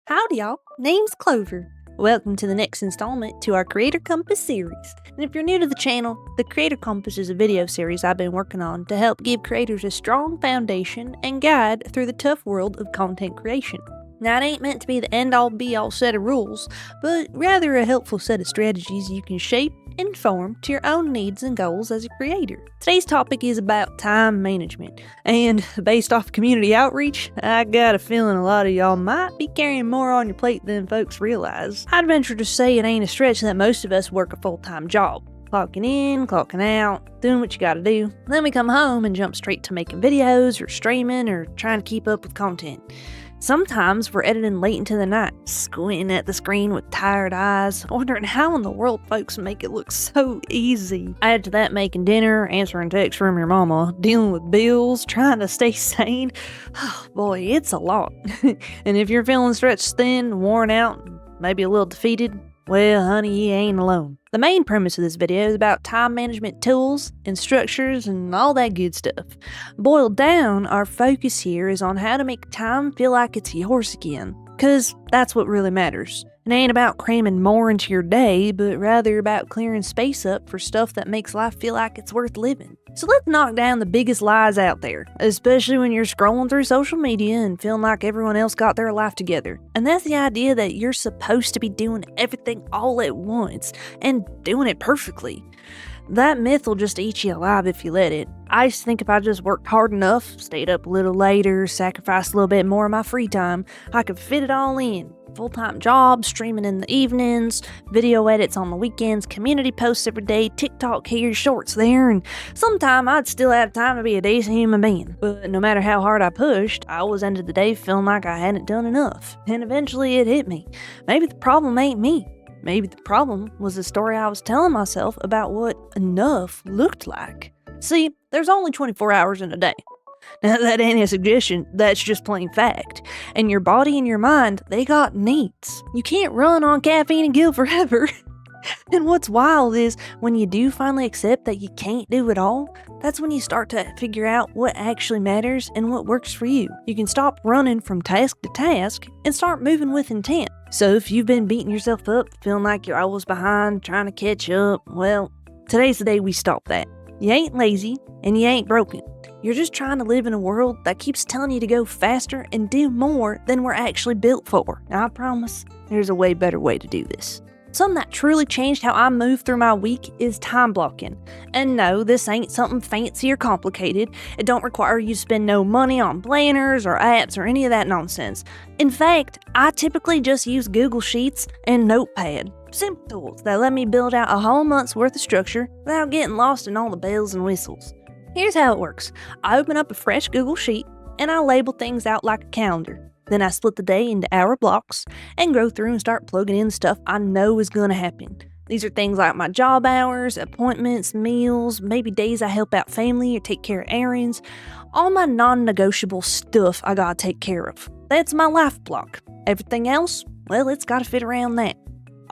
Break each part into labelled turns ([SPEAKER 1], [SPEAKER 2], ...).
[SPEAKER 1] Howdy, y'all. Name's Clover. Welcome to the next installment to our Creator Compass series. And if you're new to the channel, the Creator Compass is a video series I've been working on to help give creators a strong foundation and guide through the tough world of content creation. Now, it ain't meant to be the end-all be-all set of rules, but rather a helpful set of strategies you can shape and form to your own needs and goals as a creator. Today's topic is about time management, and based off community outreach, I got a feeling a lot of y'all might be carrying more on your plate than folks realize. I'd venture to say it ain't a stretch that most of us work a full-time job. Clocking in, clocking out, doing what you gotta do. Then we come home and jump straight to making videos or streaming or trying to keep up with content. Sometimes we're editing late into the night, squinting at the screen with tired eyes, wondering how in the world folks make it look so easy. Add to that making dinner, answering texts from your mama, dealing with bills, trying to stay sane. Oh boy, it's a lot. And if you're feeling stretched thin, worn out, maybe a little defeated, well, honey, you ain't alone. The main premise of this video is about time management tools and structures and all that good stuff. Boiled down, our focus here is on how to make time feel like it's yours again, because that's what really matters. It ain't about cramming more into your day, but rather about clearing space up for stuff that makes life feel like it's worth living. So let's knock down the biggest lies out there, especially when you're scrolling through social media and feeling like everyone else got their life together. And that's the idea that you're supposed to be doing everything all at once and doing it perfectly. That myth will just eat you alive if you let it. I used to think if I just worked hard enough, stayed up a little later, sacrificed a little bit more of my free time, I could fit it all in. Full-time job, streaming in the evenings, video edits on the weekends, community posts every day, TikTok here, shorts there, and sometime I'd still have time to be a decent human being. But no matter how hard I pushed, I always ended the day feeling like I hadn't done enough. And eventually it hit me. Maybe the problem ain't me. Maybe the problem was the story I was telling myself about what enough looked like. See, there's only 24 hours in a day. Now, that ain't a suggestion, that's just plain fact. And your body and your mind, they got needs. You can't run on caffeine and guilt forever. And what's wild is, when you do finally accept that you can't do it all, that's when you start to figure out what actually matters and what works for you. You can stop running from task to task and start moving with intent. So if you've been beating yourself up, feeling like you're always behind, trying to catch up, well, today's the day we stop that. You ain't lazy, and you ain't broken. You're just trying to live in a world that keeps telling you to go faster and do more than we're actually built for. Now, I promise, there's a way better way to do this. Something that truly changed how I move through my week is time blocking. And no, this ain't something fancy or complicated. It don't require you to spend no money on planners or apps or any of that nonsense. In fact, I typically just use Google Sheets and Notepad. Simple tools that let me build out a whole month's worth of structure without getting lost in all the bells and whistles. Here's how it works. I open up a fresh Google Sheet and I label things out like a calendar. Then I split the day into hour blocks and go through and start plugging in stuff I know is going to happen. These are things like my job hours, appointments, meals, maybe days I help out family or take care of errands. All my non-negotiable stuff I gotta take care of. That's my life block. Everything else, well, it's gotta fit around that.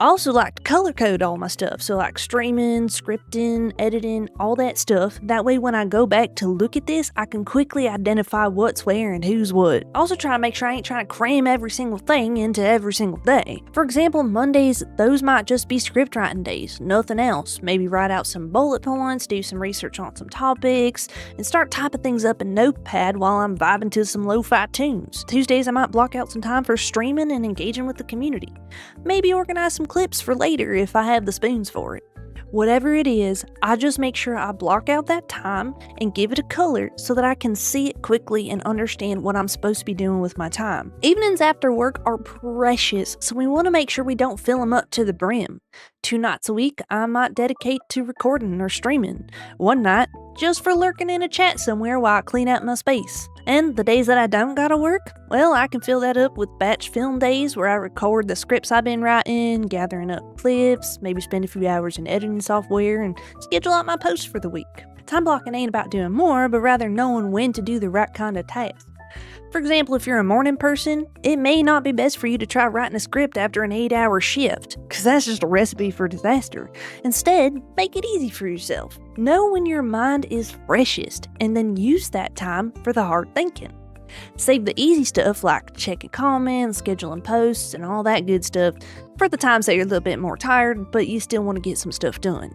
[SPEAKER 1] I also like to color code all my stuff, so like streaming, scripting, editing, all that stuff. That way when I go back to look at this, I can quickly identify what's where and who's what. Also try to make sure I ain't trying to cram every single thing into every single day. For example, Mondays, those might just be script writing days, nothing else. Maybe write out some bullet points, do some research on some topics, and start typing things up in Notepad while I'm vibing to some lo-fi tunes. Tuesdays, I might block out some time for streaming and engaging with the community. Maybe organize some clips for later if I have the spoons for it. Whatever it is, I just make sure I block out that time and give it a color so that I can see it quickly and understand what I'm supposed to be doing with my time. Evenings after work are precious, so we want to make sure we don't fill them up to the brim. 2 nights a week, I might dedicate to recording or streaming. 1 night, just for lurking in a chat somewhere while I clean out my space. And the days that I don't gotta work, well, I can fill that up with batch film days where I record the scripts I've been writing, gathering up clips, maybe spend a few hours in editing software, and schedule out my posts for the week. Time blocking ain't about doing more, but rather knowing when to do the right kind of task. For example, if you're a morning person, it may not be best for you to try writing a script after an 8-hour shift, because that's just a recipe for disaster. Instead, make it easy for yourself. Know when your mind is freshest, and then use that time for the hard thinking. Save the easy stuff like checking comments, scheduling posts, and all that good stuff for the times that you're a little bit more tired, but you still want to get some stuff done.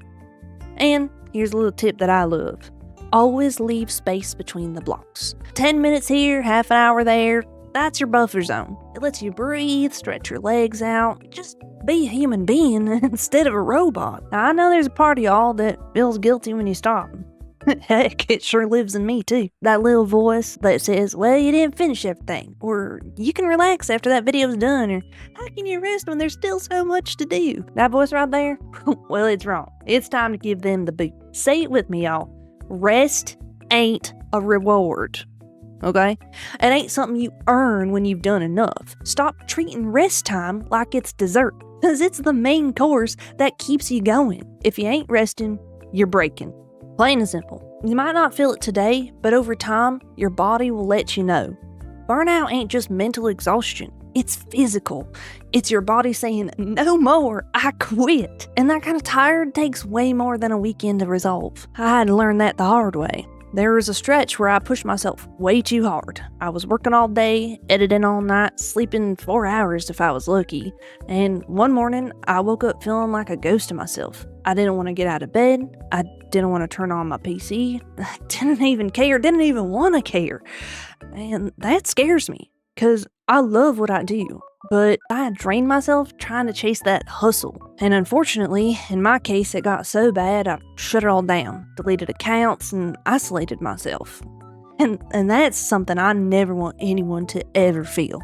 [SPEAKER 1] And here's a little tip that I love. Always leave space between the blocks. 10 minutes here, half an hour there. That's your buffer zone. It lets you breathe, stretch your legs out, just be a human being instead of a robot. Now, I know there's a part of y'all that feels guilty when you stop. Heck, it sure lives in me too. That little voice that says, well, you didn't finish everything, or you can relax after that video's done, or how can you rest when there's still so much to do? That voice right there? Well, it's wrong. It's time to give them the boot. Say it with me, y'all. Rest ain't a reward. Okay? It ain't something you earn when you've done enough. Stop treating rest time like it's dessert, because it's the main course that keeps you going. If you ain't resting, you're breaking. Plain and simple. You might not feel it today, but over time, your body will let you know. Burnout ain't just mental exhaustion. It's physical. It's your body saying, no more, I quit. And that kind of tired takes way more than a weekend to resolve. I had to learn that the hard way. There was a stretch where I pushed myself way too hard. I was working all day, editing all night, sleeping 4 hours if I was lucky. And one morning, I woke up feeling like a ghost of myself. I didn't want to get out of bed. I didn't want to turn on my PC. I didn't even care, didn't even want to care. And that scares me, because I love what I do. But I had drained myself trying to chase that hustle. And unfortunately, in my case, it got so bad, I shut it all down, deleted accounts, and isolated myself. And that's something I never want anyone to ever feel.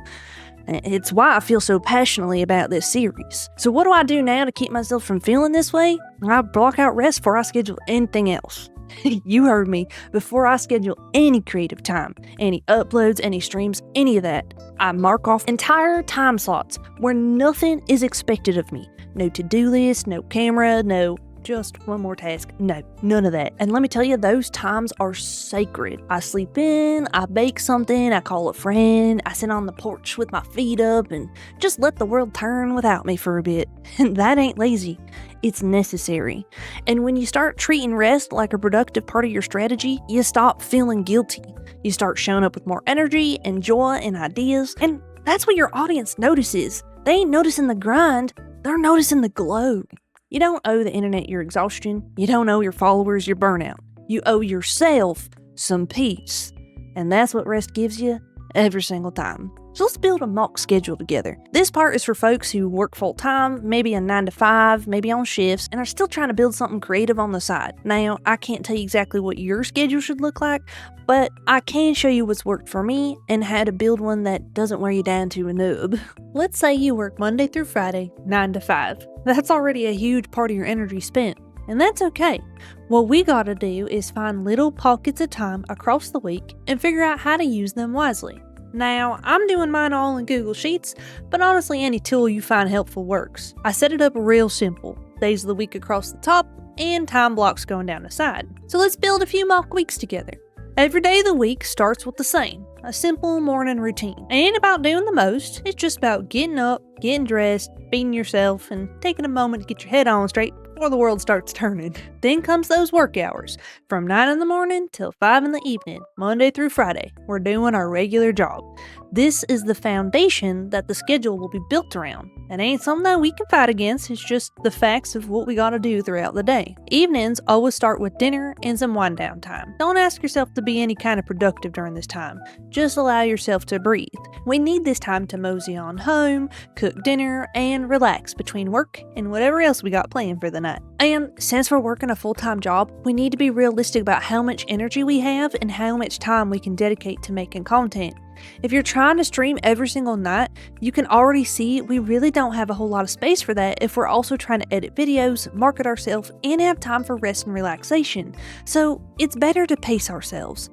[SPEAKER 1] It's why I feel so passionately about this series. So what do I do now to keep myself from feeling this way? I block out rest before I schedule anything else. You heard me. Before I schedule any creative time, any uploads, any streams, any of that, I mark off entire time slots where nothing is expected of me. No to-do list, no camera, no just one more task. No, none of that. And let me tell you, those times are sacred. I sleep in, I bake something, I call a friend, I sit on the porch with my feet up and just let the world turn without me for a bit. And that ain't lazy. It's necessary. And when you start treating rest like a productive part of your strategy, you stop feeling guilty. You start showing up with more energy and joy and ideas. And that's what your audience notices. They ain't noticing the grind, they're noticing the glow. You don't owe the internet your exhaustion. You don't owe your followers your burnout. You owe yourself some peace. And that's what rest gives you every single time. So let's build a mock schedule together. This part is for folks who work full time, maybe a 9 to 5, maybe on shifts, and are still trying to build something creative on the side. Now, I can't tell you exactly what your schedule should look like, but I can show you what's worked for me and how to build one that doesn't wear you down to a nub. Let's say you work Monday through Friday, 9 to 5. That's already a huge part of your energy spent, and that's okay. What we gotta do is find little pockets of time across the week and figure out how to use them wisely. Now, I'm doing mine all in Google Sheets, but honestly any tool you find helpful works. I set it up real simple. Days of the week across the top, and time blocks going down the side. So let's build a few mock weeks together. Every day of the week starts with the same, a simple morning routine. It ain't about doing the most, it's just about getting up, getting dressed, feeding yourself, and taking a moment to get your head on straight before the world starts turning. Then comes those work hours, from 9 in the morning till 5 in the evening, Monday through Friday. We're doing our regular job. This is the foundation that the schedule will be built around. It ain't something that we can fight against, it's just the facts of what we gotta do throughout the day. Evenings always start with dinner and some wind down time. Don't ask yourself to be any kind of productive during this time. Just allow yourself to breathe. We need this time to mosey on home, cook dinner, and relax between work and whatever else we got planned for the night. And since we're working a full-time job, we need to be realistic about how much energy we have and how much time we can dedicate to making content. If you're trying to stream every single night, you can already see we really don't have a whole lot of space for that if we're also trying to edit videos, market ourselves, and have time for rest and relaxation. So it's better to pace ourselves.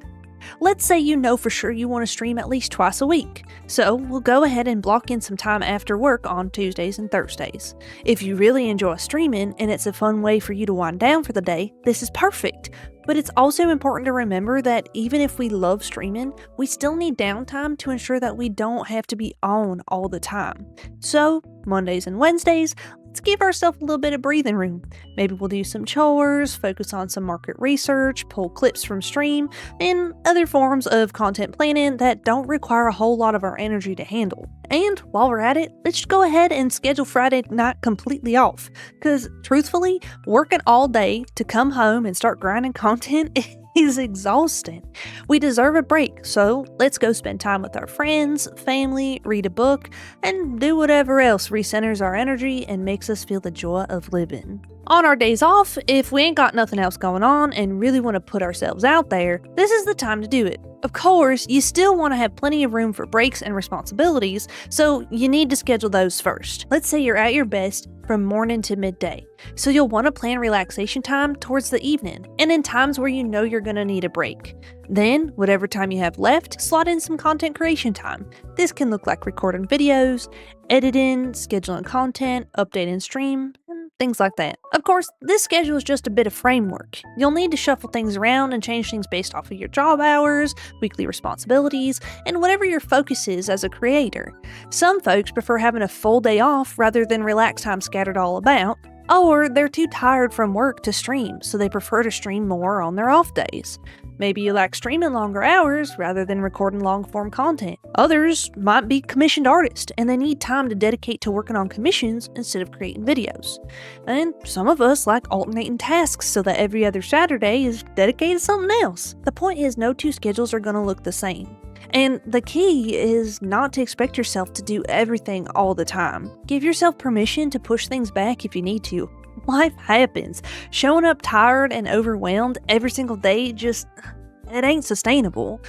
[SPEAKER 1] Let's say you know for sure you want to stream at least twice a week, so we'll go ahead and block in some time after work on Tuesdays and Thursdays. If you really enjoy streaming and it's a fun way for you to wind down for the day, this is perfect. But it's also important to remember that even if we love streaming, we still need downtime to ensure that we don't have to be on all the time. So, Mondays and Wednesdays, let's give ourselves a little bit of breathing room. Maybe we'll do some chores, focus on some market research, pull clips from stream, and other forms of content planning that don't require a whole lot of our energy to handle. And while we're at it, let's just go ahead and schedule Friday night completely off. Because truthfully, working all day to come home and start grinding content is exhausting. We deserve a break, so let's go spend time with our friends, family, read a book, and do whatever else recenters our energy and makes us feel the joy of living. On our days off, if we ain't got nothing else going on and really want to put ourselves out there, this is the time to do it. Of course, you still want to have plenty of room for breaks and responsibilities, so you need to schedule those first. Let's say you're at your best from morning to midday, so you'll want to plan relaxation time towards the evening and in times where you know you're going to need a break. Then, whatever time you have left, slot in some content creation time. This can look like recording videos, editing, scheduling content, updating stream, and things like that. Of course, this schedule is just a bit of framework. You'll need to shuffle things around and change things based off of your job hours, weekly responsibilities, and whatever your focus is as a creator. Some folks prefer having a full day off rather than relax time scattered all about, or they're too tired from work to stream, so they prefer to stream more on their off days. Maybe you like streaming longer hours rather than recording long-form content. Others might be commissioned artists and they need time to dedicate to working on commissions instead of creating videos. And some of us like alternating tasks so that every other Saturday is dedicated to something else. The point is, no two schedules are going to look the same. And the key is not to expect yourself to do everything all the time. Give yourself permission to push things back if you need to. Life happens. Showing up tired and overwhelmed every single day it ain't sustainable.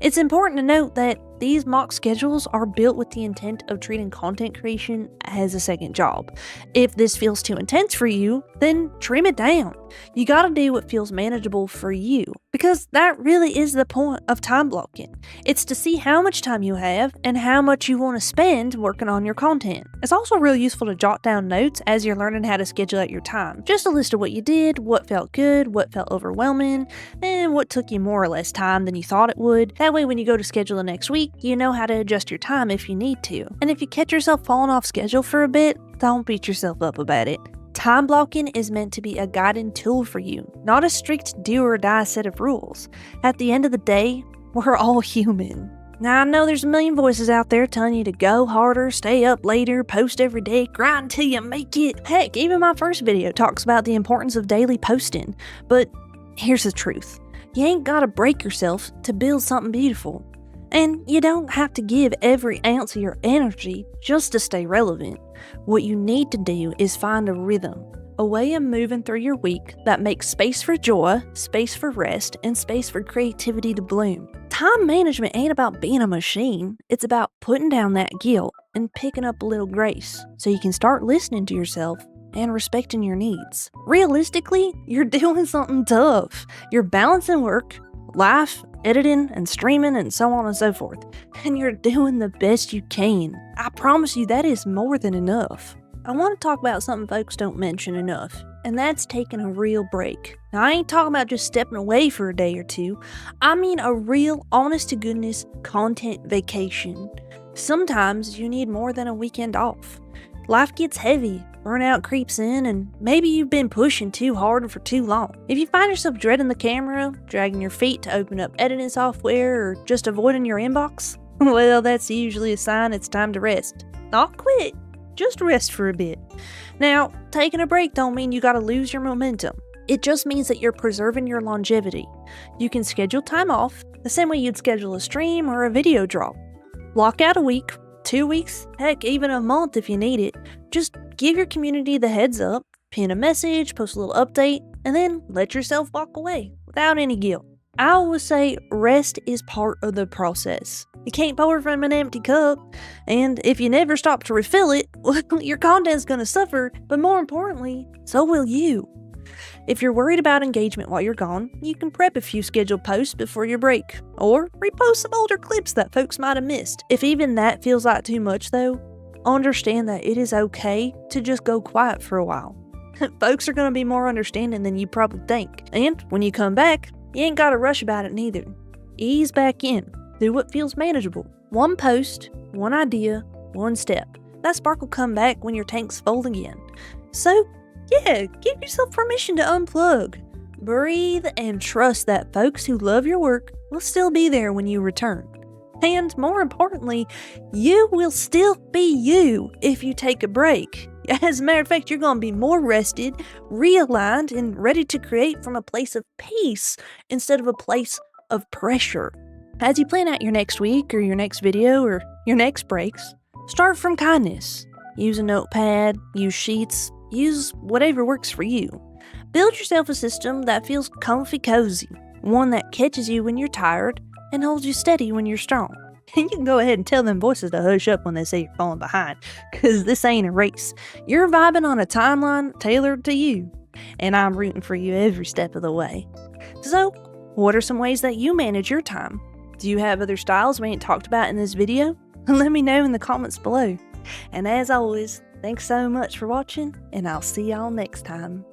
[SPEAKER 1] It's important to note that these mock schedules are built with the intent of treating content creation as a second job. If this feels too intense for you, then trim it down. You gotta do what feels manageable for you, because that really is the point of time blocking. It's to see how much time you have and how much you want to spend working on your content. It's also real useful to jot down notes as you're learning how to schedule out your time. Just a list of what you did, what felt good, what felt overwhelming, and what took you more or less time than you thought it would. That way when you go to schedule the next week, you know how to adjust your time if you need to. And if you catch yourself falling off schedule for a bit, don't beat yourself up about it. Time blocking is meant to be a guiding tool for you, not a strict do or die set of rules. At the end of the day, we're all human. Now I know there's a million voices out there telling you to go harder, stay up later, post every day, grind till you make it. Heck, even my first video talks about the importance of daily posting. But here's the truth. You ain't gotta break yourself to build something beautiful. And you don't have to give every ounce of your energy just to stay relevant. What you need to do is find a rhythm, a way of moving through your week that makes space for joy, space for rest, and space for creativity to bloom. Time management ain't about being a machine, it's about putting down that guilt and picking up a little grace so you can start listening to yourself and respecting your needs. Realistically, you're doing something tough. You're balancing work, life, editing, and streaming, and so on and so forth. And you're doing the best you can. I promise you that is more than enough. I want to talk about something folks don't mention enough, and that's taking a real break. Now, I ain't talking about just stepping away for a day or two. I mean a real, honest-to-goodness content vacation. Sometimes you need more than a weekend off. Life gets heavy, burnout creeps in, and maybe you've been pushing too hard for too long. If you find yourself dreading the camera, dragging your feet to open up editing software, or just avoiding your inbox, well, that's usually a sign it's time to rest. Not quit, just rest for a bit. Now, taking a break don't mean you gotta lose your momentum. It just means that you're preserving your longevity. You can schedule time off the same way you'd schedule a stream or a video drop. Block out a week, 2 weeks, heck, even a month if you need it. Just give your community the heads up, pin a message, post a little update, and then let yourself walk away without any guilt. I always say rest is part of the process. You can't pour from an empty cup, and if you never stop to refill it, your content's gonna suffer, but more importantly, so will you. If you're worried about engagement while you're gone, you can prep a few scheduled posts before your break, or repost some older clips that folks might have missed. If even that feels like too much though, understand that it is okay to just go quiet for a while. Folks are going to be more understanding than you probably think, and when you come back, you ain't got to rush about it neither. Ease back in, do what feels manageable. One post, one idea, one step. that spark will come back when your tank's full again. So, yeah, give yourself permission to unplug. Breathe and trust that folks who love your work will still be there when you return. And more importantly, you will still be you if you take a break. As a matter of fact, you're going to be more rested, realigned, and ready to create from a place of peace instead of a place of pressure. As you plan out your next week or your next video or your next breaks, start from kindness. Use a notepad, use sheets, use whatever works for you. Build yourself a system that feels comfy cozy, one that catches you when you're tired and holds you steady when you're strong. And you can go ahead and tell them voices to hush up when they say you're falling behind, because this ain't a race. You're vibing on a timeline tailored to you, and I'm rooting for you every step of the way. So, what are some ways that you manage your time? Do you have other styles we ain't talked about in this video? Let me know in the comments below. And as always, thanks so much for watching, and I'll see y'all next time.